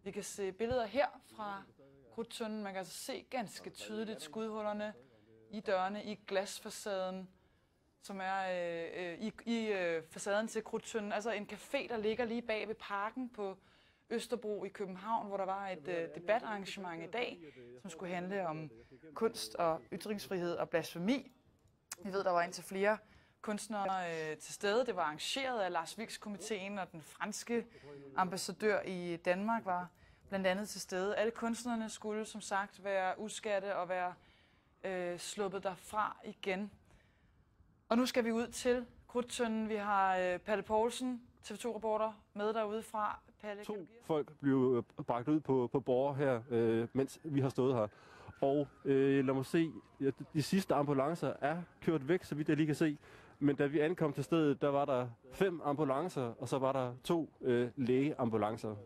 Vi kan se billeder her fra Krudttønden. Man kan altså se ganske tydeligt skudhullerne i dørene i glasfacaden, som er i facaden til Krudttønden. Altså en café, der ligger lige bag ved parken på Østerbro i København, hvor der var et debatarrangement i dag, som skulle handle om kunst og ytringsfrihed og blasfemi. Vi ved, der var indtil flere kunstnere til stede. Det var arrangeret af Lars Vilks-komiteen, og den franske ambassadør i Danmark var blandt andet til stede. Alle kunstnerne skulle som sagt være udskatte og være sluppet derfra igen. Og nu skal vi ud til Krudttønden. Vi har Palle Poulsen, TV2-reporter, med derude fra. Palle, 2 folk blev bragt ud på borger her, mens vi har stået her. Og lad mig se, de sidste ambulancer er kørt væk, så vidt jeg lige kan se. Men da vi ankom til stedet, der var der 5 ambulancer, og så var der 2 lægeambulancer.